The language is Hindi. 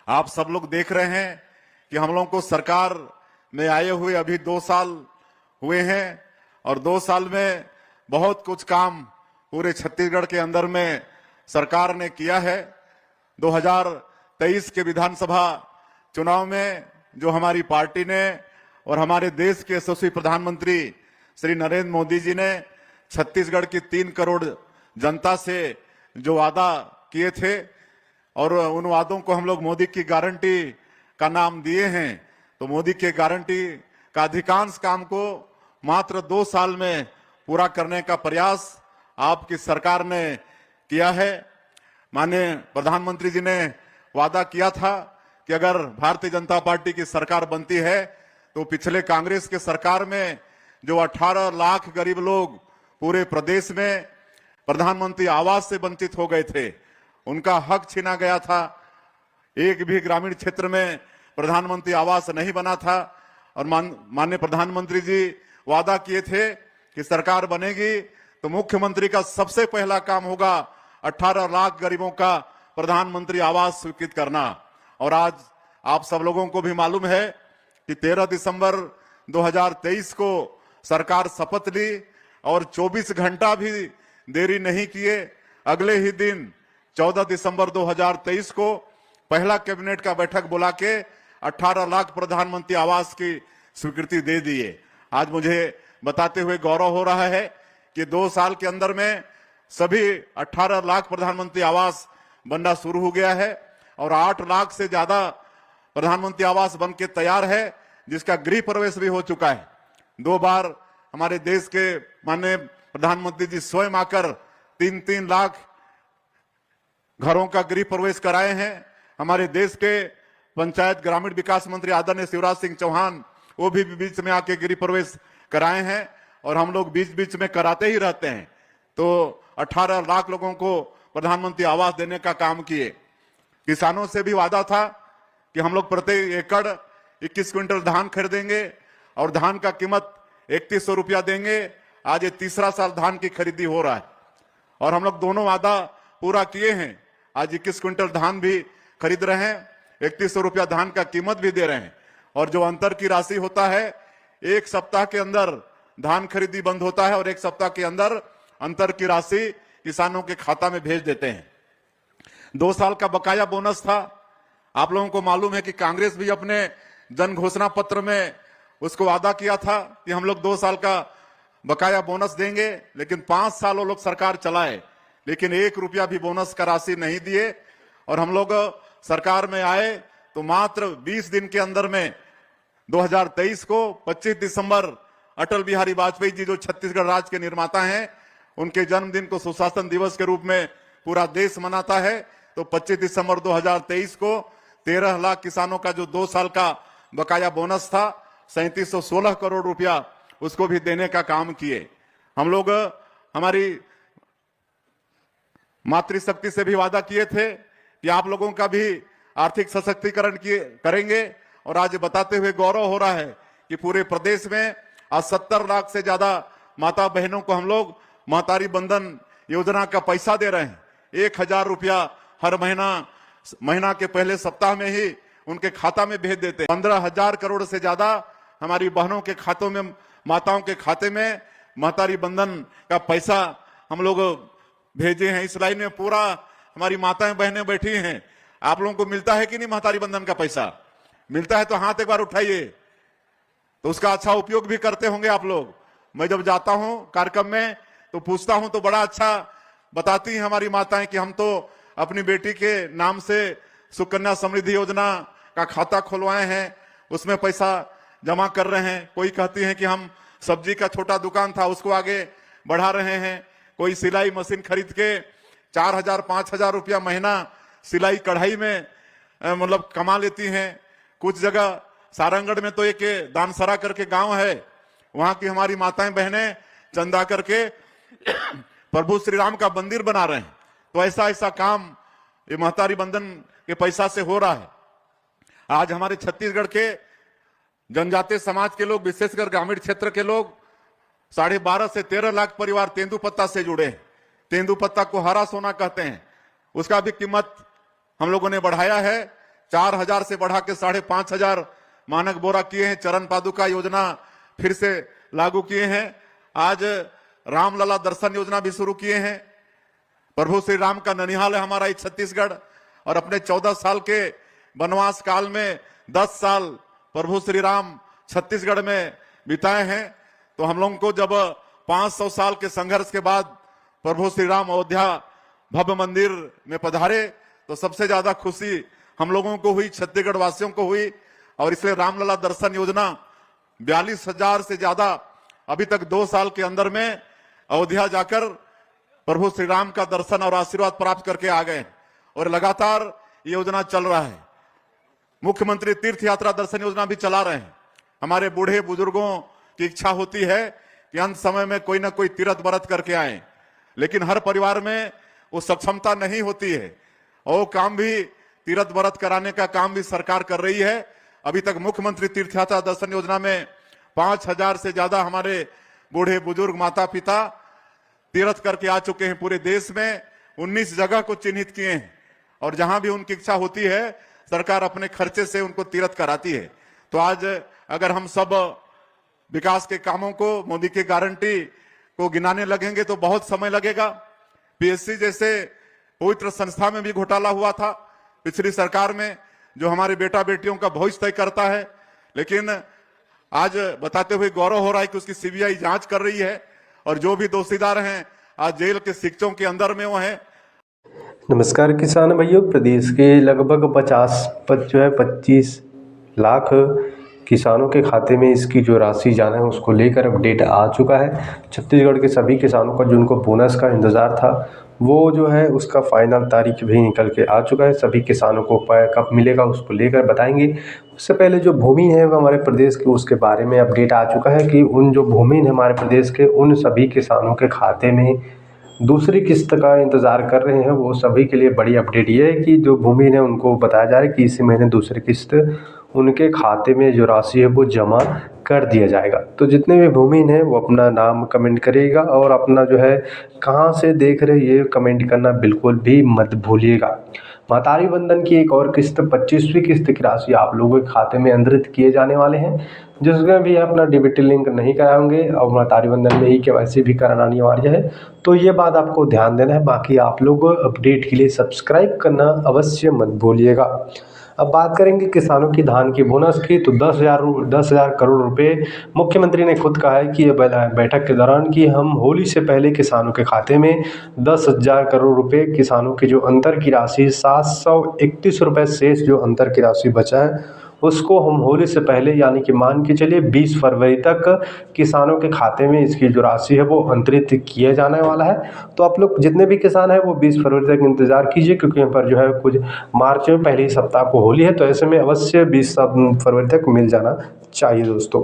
आप सब लोग देख रहे हैं कि हम लोगों को सरकार में आए हुए अभी 2 साल हुए हैं और 2 साल में बहुत कुछ काम पूरे छत्तीसगढ़ के अंदर में सरकार ने किया है। 2023 के विधानसभा चुनाव में जो हमारी पार्टी ने और हमारे देश के यशस्वी प्रधानमंत्री श्री नरेंद्र मोदी जी ने छत्तीसगढ़ की 3 करोड़ जनता से जो वादा किए थे और उन वादों को हम लोग मोदी की गारंटी का नाम दिए हैं, तो मोदी के गारंटी का अधिकांश काम को मात्र 2 साल में पूरा करने का प्रयास आपकी सरकार ने किया है। माननीय प्रधानमंत्री जी ने वादा किया था कि अगर भारतीय जनता पार्टी की सरकार बनती है तो पिछले कांग्रेस के सरकार में जो 18 लाख गरीब लोग पूरे प्रदेश में प्रधानमंत्री आवास से वंचित हो गए थे, उनका हक छीना गया था। एक भी ग्रामीण क्षेत्र में प्रधानमंत्री आवास नहीं बना था और माननीय प्रधानमंत्री जी वादा किए थे कि सरकार बनेगी तो मुख्यमंत्री का सबसे पहला काम होगा 18 लाख गरीबों का प्रधानमंत्री आवास स्वीकृत करना। और आज आप सब लोगों को भी मालूम है कि 13 दिसंबर 2023 को सरकार शपथ ली और 24 घंटा भी देरी नहीं किए, अगले ही दिन 14 दिसंबर 2023 को पहला कैबिनेट का बैठक बुला के 18 लाख प्रधानमंत्री आवास की स्वीकृति दे दिए। आज मुझे बताते हुए गौरव हो रहा है कि 2 साल के अंदर में सभी 18 लाख प्रधानमंत्री आवास बनना शुरू हो गया है और 8 लाख से ज्यादा प्रधानमंत्री आवास बन के तैयार है, जिसका गृह प्रवेश भी हो चुका है। 2 बार हमारे देश के माननीय प्रधानमंत्री जी स्वयं आकर 3-3 लाख घरों का गृह प्रवेश कराए हैं। हमारे देश के पंचायत ग्रामीण विकास मंत्री आदरणीय शिवराज सिंह चौहान वो भी बीच में आके गृह प्रवेश कराए हैं और हम लोग बीच बीच में कराते ही रहते हैं। तो 18 लाख लोगों को प्रधानमंत्री आवास देने का काम किए। किसानों से भी वादा था कि हम लोग प्रति एकड़ 21 क्विंटल धान खरीदेंगे और धान का कीमत 3100 रुपया देंगे। आज ये 3रा साल धान की खरीदी हो रहा है और हम लोग दोनों वादा पूरा किए हैं। आज 21 क्विंटल धान भी खरीद रहे हैं, 3100 रुपया धान का कीमत भी दे रहे हैं। और जो अंतर की राशि होता है, 1 सप्ताह के अंदर धान खरीदी बंद होता है और 1 सप्ताह के अंदर अंतर की राशि किसानों के खाता में भेज देते हैं। 2 साल का बकाया बोनस था। आप लोगों को मालूम है कि कांग्रेस भी अपने जन घोषणा पत्र में उसको वादा किया था कि हम लोग 2 साल का बकाया बोनस देंगे, लेकिन 5 साल वो लोग सरकार चलाए लेकिन 1 रुपया भी बोनस का राशि नहीं दिए। और हम लोग सरकार में आए तो मात्र 20 दिन के अंदर में 2023 को 25 दिसंबर अटल बिहारी वाजपेयी जी जो छत्तीसगढ़ राज्य के निर्माता हैं, उनके जन्मदिन को सुशासन दिवस के रूप में पूरा देश मनाता है। तो 25 दिसंबर 2023 को 13 लाख किसानों का जो 2 साल का बकाया बोनस था 3716 करोड़ रुपया उसको भी देने का काम किए। हम लोग हमारी मातृशक्ति से भी वादा किए थे कि आप लोगों का भी आर्थिक सशक्तिकरण करेंगे और आज बताते हुए गौरव हो रहा है कि पूरे प्रदेश में आज 70 लाख से ज्यादा माता बहनों को हम लोग महतारी बंधन योजना का पैसा दे रहे हैं। 1000 रुपया हर महीना के पहले सप्ताह में ही उनके खाता में भेज देते हैं। 15,000 करोड़ से ज्यादा हमारी बहनों के खातों में, माताओं के खाते में महतारी बंधन का पैसा हम लोग भेजे हैं। इस लाइन में पूरा हमारी माताएं बहनें बैठी हैं। आप लोगों को मिलता है कि नहीं महतारी बंधन का पैसा? मिलता है तो हाथ एक बार उठाइए, तो उसका अच्छा उपयोग भी करते होंगे आप लोग। मैं जब जाता हूं कार्यक्रम में तो पूछता हूं तो बड़ा अच्छा बताती हैं हमारी माताएं कि हम तो अपनी बेटी के नाम से सुकन्या समृद्धि योजना का खाता खुलवाए हैं, उसमें पैसा जमा कर रहे हैं। कोई कहती है कि हम सब्जी का छोटा दुकान था उसको आगे बढ़ा रहे हैं। कोई सिलाई मशीन खरीद के 4000-5000 रुपया महीना सिलाई कढ़ाई में मतलब कमा लेती हैं। कुछ जगह सारंगढ़ में तो एक दानसरा करके गांव है, वहां की हमारी माताएं बहनें चंदा करके प्रभु श्री राम का मंदिर बना रहे हैं। तो ऐसा ऐसा काम ये महतारी बंधन के पैसा से हो रहा है। आज हमारे छत्तीसगढ़ के जनजातीय समाज के लोग, विशेषकर ग्रामीण क्षेत्र के लोग 12.5 से 13 लाख परिवार तेंदुपत्ता से जुड़े हैं। तेंदुपत्ता को हरा सोना कहते हैं, उसका भी कीमत हम लोगों ने बढ़ाया है 4,000 से बढ़ा के 5,500 मानक बोरा किए हैं। चरण पादुका योजना फिर से लागू किए हैं। आज रामलला दर्शन योजना भी शुरू किए हैं। प्रभु श्री राम का ननिहाल है हमारा ये छत्तीसगढ़, और अपने 14 साल के वनवास काल में 10 साल प्रभु श्री राम छत्तीसगढ़ में बिताए हैं। तो हम लोगों को जब 500 साल के संघर्ष के बाद प्रभु श्री राम अयोध्या भव्य मंदिर में पधारे तो सबसे ज्यादा खुशी हम लोगों को हुई, छत्तीसगढ़ वासियों को हुई। और इसलिए रामलला दर्शन योजना 42,000 से ज्यादा अभी तक 2 साल के अंदर में अयोध्या जाकर प्रभु श्री राम का दर्शन और आशीर्वाद प्राप्त करके आ गए, और लगातार ये योजना चल रहा है। मुख्यमंत्री तीर्थ यात्रा दर्शन योजना भी चला रहे हैं। हमारे बूढ़े बुजुर्गों की इच्छा होती है कि अंत समय में कोई ना कोई तीर्थ व्रत करके आए, लेकिन हर परिवार में वो सक्षमता नहीं होती है, और काम भी तीर्थ व्रत कराने का काम भी सरकार कर रही है। अभी तक मुख्यमंत्री तीर्थ यात्रा दर्शन योजना में 5,000 से ज्यादा हमारे बूढ़े बुजुर्ग माता पिता तीर्थ करके आ चुके हैं। पूरे देश में 19 जगह को चिन्हित किए हैं, और जहां भी उनकी इच्छा होती है सरकार अपने खर्चे से उनको तीर्थ कराती है। तो आज अगर हम सब विकास के कामों को, मोदी की गारंटी को गिनाने लगेंगे तो बहुत समय लगेगा। पीएससी जैसे पवित्र संस्था में भी घोटाला हुआ था पिछली सरकार में, जो हमारे बेटा बेटियों का भविष्य तय करता है। लेकिन आज बताते हुए गौरव हो रहा है कि उसकी सीबीआई जांच कर रही है, और जो भी दोषीदार हैं आज जेल के शिक्षों के अंदर में वो हैं। नमस्कार किसान भाइयों, प्रदेश के लगभग 25 लाख किसानों के खाते में इसकी जो राशि जाना है उसको लेकर अपडेट आ चुका है। छत्तीसगढ़ के सभी किसानों का जिनको बोनस का इंतज़ार था वो जो है उसका फाइनल तारीख भी निकल के आ चुका है। सभी किसानों को कब मिलेगा उसको लेकर बताएंगे। उससे पहले जो भूमि है वो हमारे प्रदेश के, उसके बारे में अपडेट आ चुका है कि उन जो भूमि है हमारे प्रदेश के, उन सभी किसानों के खाते में दूसरी किस्त का इंतज़ार कर रहे हैं। वो सभी के लिए बड़ी अपडेट ये है कि जो भूमि है उनको बताया जा रहा है कि इसी महीने दूसरी किस्त उनके खाते में जो राशि है वो जमा कर दिया जाएगा। तो जितने भी भूमि हैं वो अपना नाम कमेंट करिएगा, और अपना जो है कहाँ से देख रहे ये कमेंट करना बिल्कुल भी मत भूलिएगा। महतारी बंधन की एक और किस्त 25वीं किस्त की राशि आप लोगों के खाते में अंतरित किए जाने वाले हैं, जिसमें भी अपना डीबीटी लिंक नहीं कराएंगे और महतारी बंधन में केवाईसी भी कराना अनिवार्य है। तो ये बात आपको ध्यान देना है। बाकी आप लोग अपडेट के लिए सब्सक्राइब करना अवश्य मत भूलिएगा। अब बात करेंगे किसानों की धान की बोनस की, तो 10,000 करोड़ रुपए मुख्यमंत्री ने खुद कहा है कि ये बैठक के दौरान कि हम होली से पहले किसानों के खाते में 10,000 करोड़ रुपए किसानों की जो अंतर की राशि 731 रुपये शेष जो अंतर की राशि बचा है उसको हम होली से पहले यानी कि मान के चलिए 20 फरवरी तक किसानों के खाते में इसकी जो राशि है वो अंतरित किया जाने वाला है। तो आप लोग जितने भी किसान हैं वो 20 फरवरी तक इंतज़ार कीजिए, क्योंकि यहाँ पर जो है कुछ मार्च में पहले ही सप्ताह को होली है, तो ऐसे में अवश्य 20 फरवरी तक मिल जाना चाहिए दोस्तों।